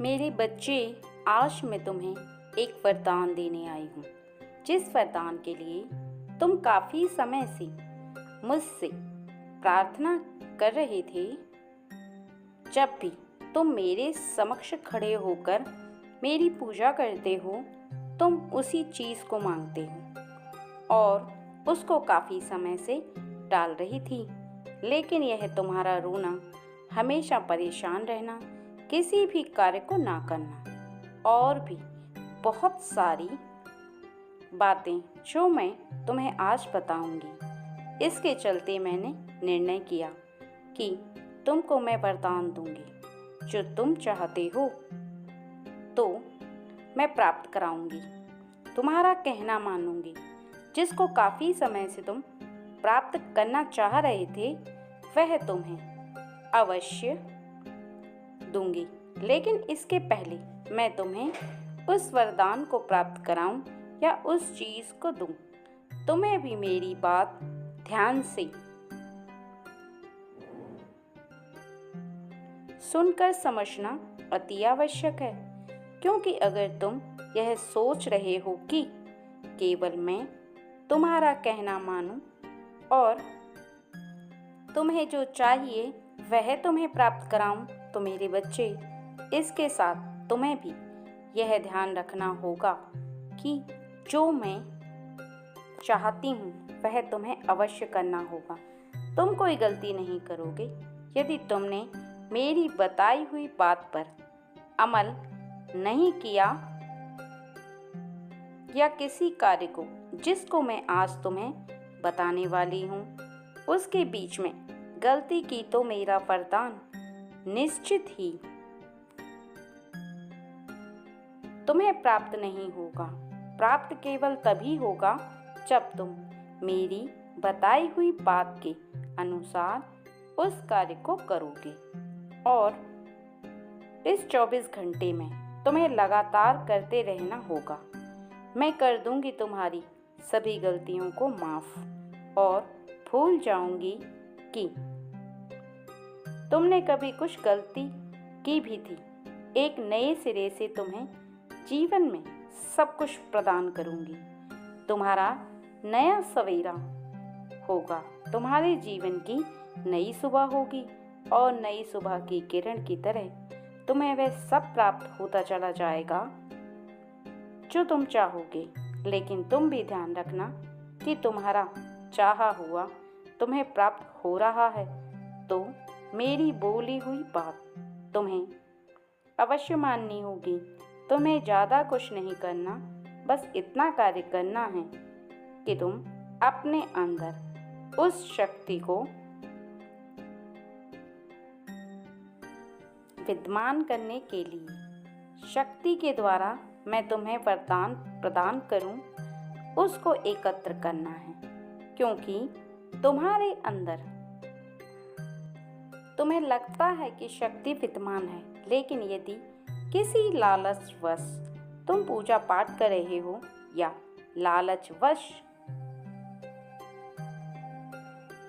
मेरे बच्चे, आज मैं तुम्हें एक वरदान देने आई हूँ, जिस वरदान के लिए तुम काफ़ी समय से मुझसे प्रार्थना कर रहे थे। जब भी तुम मेरे समक्ष खड़े होकर मेरी पूजा करते हो, तुम उसी चीज़ को मांगते हो और उसको काफ़ी समय से टाल रही थी। लेकिन यह तुम्हारा रोना, हमेशा परेशान रहना, किसी भी कार्य को ना करना और भी बहुत सारी बातें जो मैं तुम्हें आज बताऊंगी, इसके चलते मैंने निर्णय किया कि तुमको मैं वरदान दूंगी। जो तुम चाहते हो तो मैं प्राप्त कराऊंगी, तुम्हारा कहना मानूंगी। जिसको काफ़ी समय से तुम प्राप्त करना चाह रहे थे, वह तुम्हें अवश्य दूंगी। लेकिन इसके पहले मैं तुम्हें उस वरदान को प्राप्त कराऊं या उस चीज़ को दूं, तुम्हें भी मेरी बात ध्यान से सुनकर समझना अति आवश्यक है। क्योंकि अगर तुम यह सोच रहे हो कि केवल मैं तुम्हारा कहना मानूं और तुम्हें जो चाहिए वह तुम्हें प्राप्त कराऊं, तो मेरे बच्चे, इसके साथ तुम्हें भी यह ध्यान रखना होगा कि जो मैं चाहती हूँ वह तुम्हें अवश्य करना होगा। तुम कोई गलती नहीं करोगे यदि तुमने मेरी बताई हुई बात पर अमल नहीं किया या किसी कार्य को, जिसको मैं आज तुम्हें बताने वाली हूँ, उसके बीच में गलती की, तो मेरा वरदान निश्चित ही तुम्हें प्राप्त नहीं होगा। प्राप्त केवल तभी होगा जब तुम मेरी बताई हुई बात के अनुसार उस कार्य को करोगे। और इस 24 घंटे में तुम्हें लगातार करते रहना होगा। मैं कर दूंगी तुम्हारी सभी गलतियों को माफ़ और भूल जाऊंगी कि तुमने कभी कुछ गलती की भी थी। एक नए सिरे से तुम्हें जीवन में सब कुछ प्रदान करूंगी। तुम्हारा नया सवेरा होगा, तुम्हारे जीवन की नई सुबह होगी और नई सुबह की किरण की तरह तुम्हें वह सब प्राप्त होता चला जाएगा जो तुम चाहोगे। लेकिन तुम भी ध्यान रखना कि तुम्हारा चाहा हुआ तुम्हें प्राप्त हो रहा है, तो मेरी बोली हुई बात तुम्हें अवश्य माननी होगी। तुम्हें ज़्यादा कुछ नहीं करना, बस इतना कार्य करना है कि तुम अपने अंदर उस शक्ति को विद्यमान करने के लिए, शक्ति के द्वारा मैं तुम्हें वरदान प्रदान करूं, उसको एकत्र करना है। क्योंकि तुम्हारे अंदर तुम्हें लगता है कि शक्ति विद्यमान है, लेकिन यदि किसी लालचवश तुम पूजा पाठ कर रहे हो या लालचवश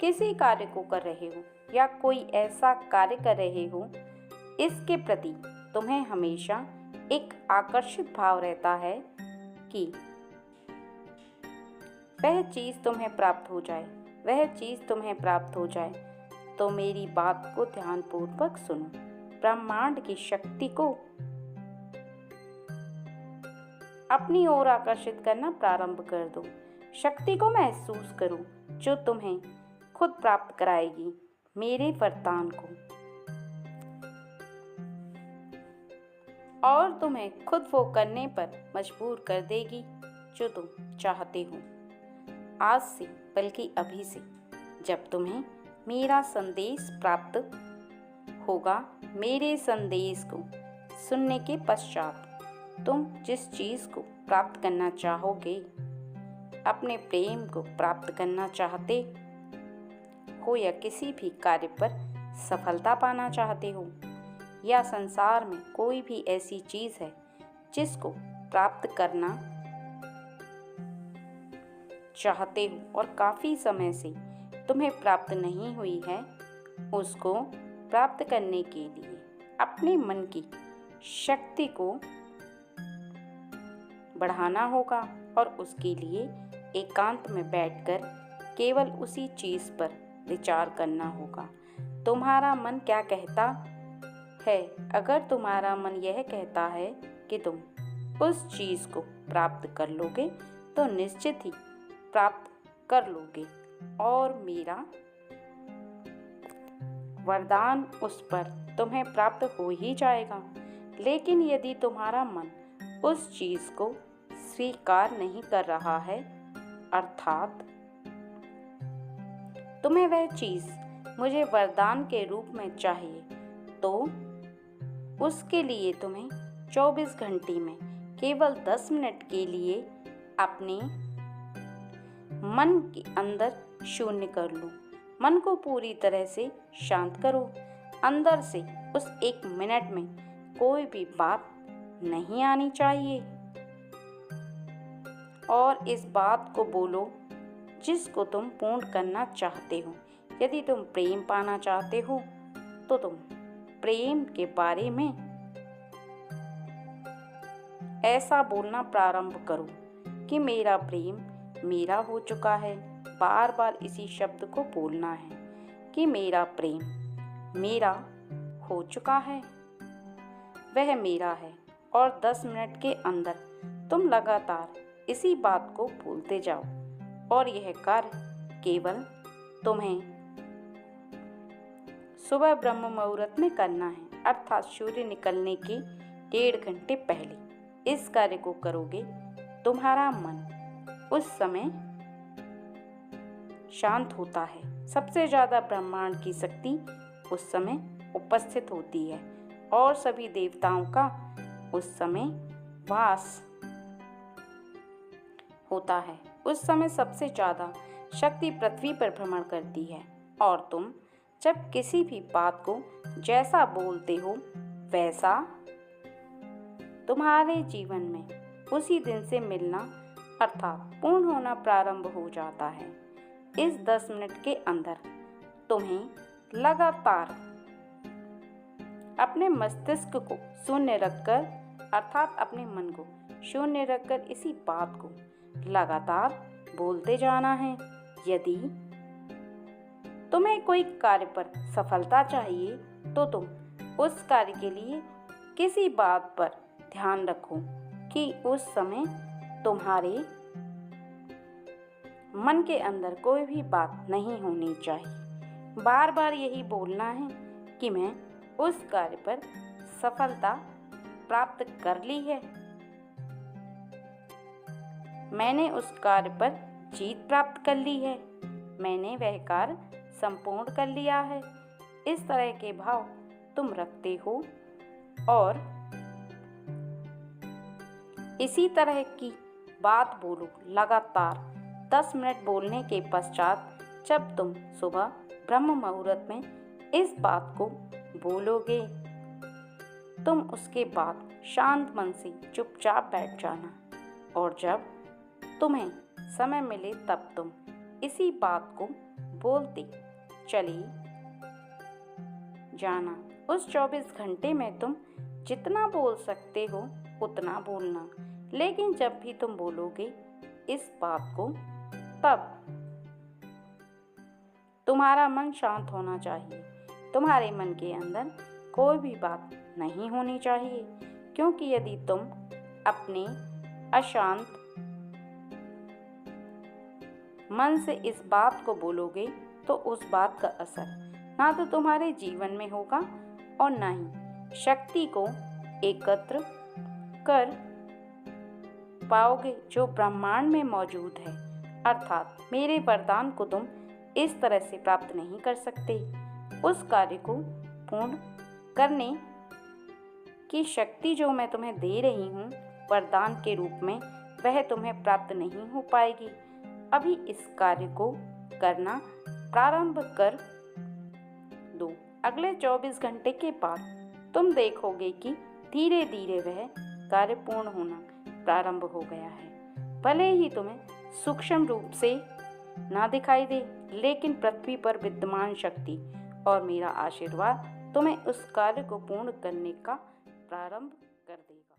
किसी कार्य को कर रहे हो या कोई ऐसा कार्य कर रहे हो, इसके प्रति तुम्हें हमेशा एक आकर्षित भाव रहता है कि वह चीज़ तुम्हें प्राप्त हो जाए, वह चीज़ तुम्हें प्राप्त हो जाए, तो मेरी बात को ध्यानपूर्वक सुनो। ब्रह्मांड की शक्ति को अपनी ओर आकर्षित करना प्रारंभ कर दो। शक्ति को महसूस करो जो तुम्हें खुद प्राप्त कराएगी मेरे वरदान को, और तुम्हें खुद वो करने पर मजबूर कर देगी जो तुम चाहते हो। आज से, बल्कि अभी से, जब तुम्हें मेरा संदेश प्राप्त होगा, मेरे संदेश को सुनने के पश्चात तुम जिस चीज़ को प्राप्त करना चाहोगे, अपने प्रेम को प्राप्त करना चाहते हो या किसी भी कार्य पर सफलता पाना चाहते हो या संसार में कोई भी ऐसी चीज़ है जिसको प्राप्त करना चाहते हो और काफ़ी समय से तुम्हें प्राप्त नहीं हुई है, उसको प्राप्त करने के लिए अपने मन की शक्ति को बढ़ाना होगा और उसके लिए एकांत में बैठकर केवल उसी चीज़ पर विचार करना होगा। तुम्हारा मन क्या कहता है? अगर तुम्हारा मन यह कहता है कि तुम उस चीज़ को प्राप्त कर लोगे तो निश्चित ही प्राप्त कर लोगे और मेरा वरदान उस पर तुम्हें प्राप्त हो ही जाएगा। लेकिन यदि तुम्हारा मन उस चीज़ को स्वीकार नहीं कर रहा है, अर्थात तुम्हें वह चीज़ मुझे वरदान के रूप में चाहिए, तो उसके लिए तुम्हें 24 घंटे में केवल 10 मिनट के लिए अपने मन के अंदर शून्य कर लो। मन को पूरी तरह से शांत करो। अंदर से उस 1 मिनट में कोई भी बात नहीं आनी चाहिए और इस बात को बोलो जिसको तुम पूर्ण करना चाहते हो। यदि तुम प्रेम पाना चाहते हो तो तुम प्रेम के बारे में ऐसा बोलना प्रारंभ करो कि मेरा प्रेम मेरा हो चुका है। बार बार इसी शब्द को बोलना है कि मेरा प्रेम मेरा हो चुका है, वह मेरा है। और 10 मिनट के अंदर तुम लगातार इसी बात को बोलते जाओ और यह कार्य केवल तुम्हें सुबह ब्रह्म मुहूर्त में करना है, अर्थात सूर्य निकलने के 1.5 घंटे पहले इस कार्य को करोगे। तुम्हारा मन उस समय शांत होता है। सबसे ज़्यादा ब्रह्मांड की शक्ति उस समय उपस्थित होती है और सभी देवताओं का उस समय वास होता है। उस समय सबसे ज़्यादा शक्ति पृथ्वी पर भ्रमण करती है और तुम जब किसी भी बात को जैसा बोलते हो वैसा तुम्हारे जीवन में उसी दिन से मिलना अर्थात पूर्ण होना प्रारंभ हो जाता है। इस 10 मिनट के अंदर तुम्हें लगातार अपने मस्तिष्क को शून्य रखकर अर्थात अपने मन को शून्य रखकर इसी बात को लगातार बोलते जाना है। यदि तुम्हें कोई कार्य पर सफलता चाहिए तो तुम उस कार्य के लिए किसी बात पर ध्यान रखो कि उस समय तुम्हारे मन के अंदर कोई भी बात नहीं होनी चाहिए। बार बार यही बोलना है कि मैं उस कार्य पर सफलता प्राप्त कर ली है, मैंने उस कार्य पर जीत प्राप्त कर ली है, मैंने वह कार्य संपूर्ण कर लिया है। इस तरह के भाव तुम रखते हो और इसी तरह की बात बोलो लगातार 10 मिनट बोलने के पश्चात जब तुम सुबह ब्रह्म मुहूर्त में इस बात को बोलोगे, तुम उसके बाद शांत मन से चुपचाप बैठ जाना और जब तुम्हें समय मिले तब तुम इसी बात को बोलते चली जाना। उस 24 घंटे में तुम जितना बोल सकते हो उतना बोलना, लेकिन जब भी तुम बोलोगे इस बात को तब तुम्हारा मन शांत होना चाहिए। तुम्हारे मन के अंदर कोई भी बात नहीं होनी चाहिए, क्योंकि यदि तुम अपने अशांत मन से इस बात को बोलोगे तो उस बात का असर ना तो तुम्हारे जीवन में होगा और ना ही शक्ति को एकत्र कर पाओगे जो ब्रह्मांड में मौजूद है। अर्थात मेरे वरदान को तुम इस तरह से प्राप्त नहीं कर सकते। उस कार्य को पूर्ण करने की शक्ति जो मैं तुम्हें दे रही हूँ वरदान के रूप में, वह तुम्हें प्राप्त नहीं हो पाएगी। अभी इस कार्य को करना प्रारंभ कर दो। अगले 24 घंटे के बाद तुम देखोगे कि धीरे धीरे वह कार्य पूर्ण होना प्रारंभ हो गया है। भले ही तुम्हें सूक्ष्म रूप से ना दिखाई दे, लेकिन पृथ्वी पर विद्यमान शक्ति और मेरा आशीर्वाद तुम्हें उस कार्य को पूर्ण करने का प्रारंभ कर देगा।